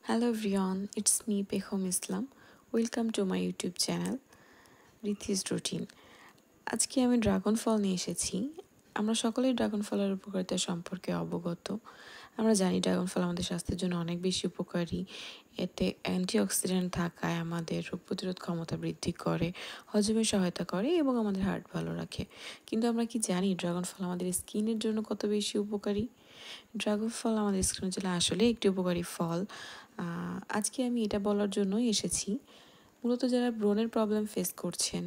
Hello everyone, it's me Pekhom Islam. Welcome to my YouTube channel, Rithi's Routine. আজকে আমি dragon ফল নিয়ে এসেছি। আমরা সকলেই ড্রাগন ফলের উপকারিতা সম্পর্কে অবগত। আমরা জানি ড্রাগন ফল আমাদের স্বাস্থ্যের জন্য অনেক বেশি উপকারী। এতে অ্যান্টিঅক্সিডেন্ট থাকায় আমাদের রোগ প্রতিরোধ ক্ষমতা বৃদ্ধি করে, হজমে সহায়তা করে এবং আমাদের হার্ট ভালো রাখে। কিন্তু আমরা কি জানি ড্রাগন ফল আমাদের স্কিনের জন্য কত বেশি উপকারী? ড্রাগন ফল আমাদের স্কিনের জন্য আসলে একটি উপকারী ফল। আজকে আমি এটা বলার জন্যই এসেছি, মূলত যারা ব্রণের প্রবলেম ফেস করছেন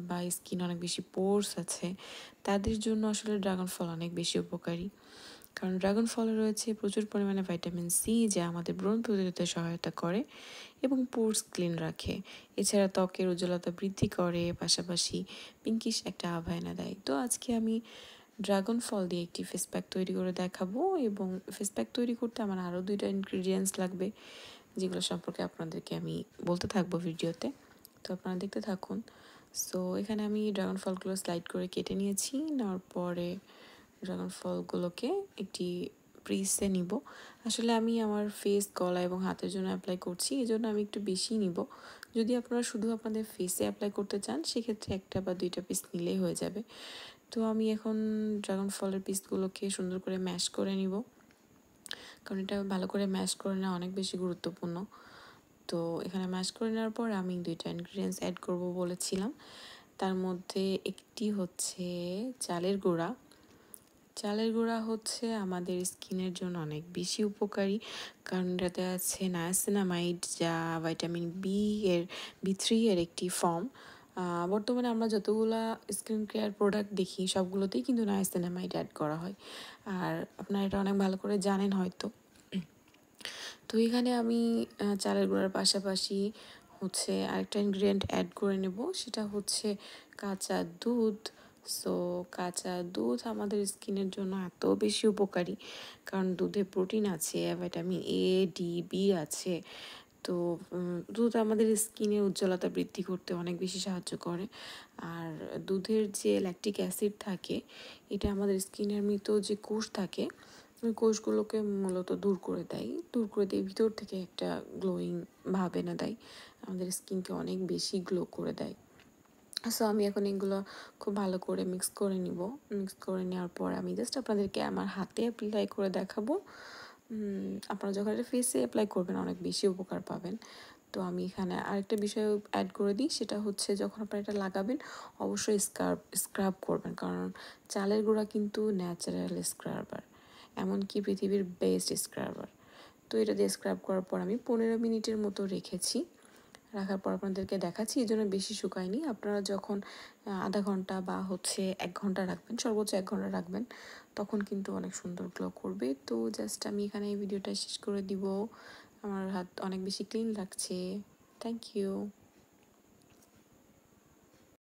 বা স্কিন অনেক বেশি পোর্স আছে তাদের জন্য আসলে ড্রাগন ফল অনেক বেশি উপকারী। কারণ ড্রাগন ফলে রয়েছে প্রচুর পরিমাণে ভাইটামিন সি, যা আমাদের ব্রণ প্রতিরোধে সহায়তা করে এবং পোর্স ক্লিন রাখে। এছাড়া ত্বকের উজ্জ্বলতা বৃদ্ধি করে, পাশাপাশি পিঙ্কিশ একটা আভা এনে দেয়। তো আজকে আমি ড্রাগন ফল দিয়ে একটি ফেস প্যাক তৈরি করে দেখাবো, এবং ফেস প্যাক তৈরি করতে আমার আরও 2টা ইনগ্রিডিয়েন্টস লাগবে, যেগুলো সম্পর্কে আপনাদেরকে আমি বলতে থাকবো ভিডিওতে। তো আপনারা দেখতে থাকুন। সো এখানে আমি ড্রাগন ফলগুলো স্লাইড করে কেটে নিয়েছি। নেওয়ার পরে ড্রাগন ফলগুলোকে একটি প্রিসে নিব। আসলে আমি আমার ফেস, গলা এবং হাতের জন্য অ্যাপ্লাই করছি, এই জন্য আমি একটু বেশি নিব। যদি আপনারা শুধু আপনাদের ফেসে অ্যাপ্লাই করতে চান সেক্ষেত্রে 1টা বা 2টা পিস নিলেই হয়ে যাবে। তো আমি এখন ড্রাগন ফলের পিসগুলোকে সুন্দর করে ম্যাশ করে নিব, কারণ এটা ভালো করে ম্যাশ করে নেওয়া অনেক বেশি গুরুত্বপূর্ণ। তো এখানে ম্যাশ করে নেওয়ার পর আমি 2টা ইনগ্রিডিয়েন্টস অ্যাড করব বলেছিলাম। তার মধ্যে একটি হচ্ছে চালের গুঁড়া। চালের গুঁড়া হচ্ছে আমাদের স্কিনের জন্য অনেক বেশি উপকারী, কারণ এটাতে আছে নায়াসিনামাইড, যা ভাইটামিন B3 এর একটি ফর্ম। বর্তমানে আমরা যতগুলা স্কিন কেয়ার প্রোডাক্ট দেখি সবগুলোতেই কিন্তু নায়াসিনামাইড অ্যাড করা হয়, আর আপনারা এটা অনেক ভালো করে জানেন হয়তো। তো এখানে আমি চালের গুঁড়ার পাশাপাশি হচ্ছে আরেকটা ইনগ্রিডিয়েন্ট অ্যাড করে নেব, সেটা হচ্ছে কাঁচা দুধ। সো কাঁচা দুধ আমাদের স্কিনের জন্য এত বেশি উপকারী, কারণ দুধে প্রোটিন আছে, ভিটামিন A, D, B আছে। তো দুধ আমাদের স্কিনের উজ্জ্বলতা বৃদ্ধি করতে অনেক বেশি সাহায্য করে। আর দুধের যে ল্যাকটিক অ্যাসিড থাকে, এটা আমাদের স্কিনের মৃত যে কোষ থাকে ওই কোষগুলোকে মূলত দূর করে দিয়ে ভিতর থেকে একটা গ্লোয়িং ভাব এনে দেয়, আমাদের স্কিনকে অনেক বেশি গ্লো করে দেয়। সো আমি এখন এগুলো খুব ভালো করে মিক্স করে নিব। মিক্স করে নেওয়ার পর আমি জাস্ট আপনাদেরকে আমার হাতে অ্যাপ্লাই করে দেখাবো। আপনারা যখন এটা ফেসে অ্যাপ্লাই করবেন অনেক বেশি উপকার পাবেন। তো আমি এখানে আরেকটা বিষয় অ্যাড করে দিই, সেটা হচ্ছে যখন আপনারা এটা লাগাবেন অবশ্যই স্ক্রাব করবেন, কারণ চালের গুঁড়া কিন্তু ন্যাচারাল স্ক্রাবার, এমনকি পৃথিবীর বেস্ট স্ক্রাবার। তো এটা দিয়ে স্ক্রাব করার পর আমি 15 মিনিটের মতো রেখেছি। রাখার পর আপনাদেরকে দেখাচ্ছি, এই জন্য বেশি শুকায়নি। আপনারা যখন আধা ঘন্টা বা হচ্ছে 1 ঘন্টা রাখবেন, সর্বোচ্চ 1 ঘন্টা রাখবেন, তখন কিন্তু অনেক সুন্দর গ্লো করবে। তো জাস্ট আমি এখানে এই ভিডিওটা শেষ করে দিব। আমার হাত অনেক বেশি ক্লিন লাগছে। Thank you.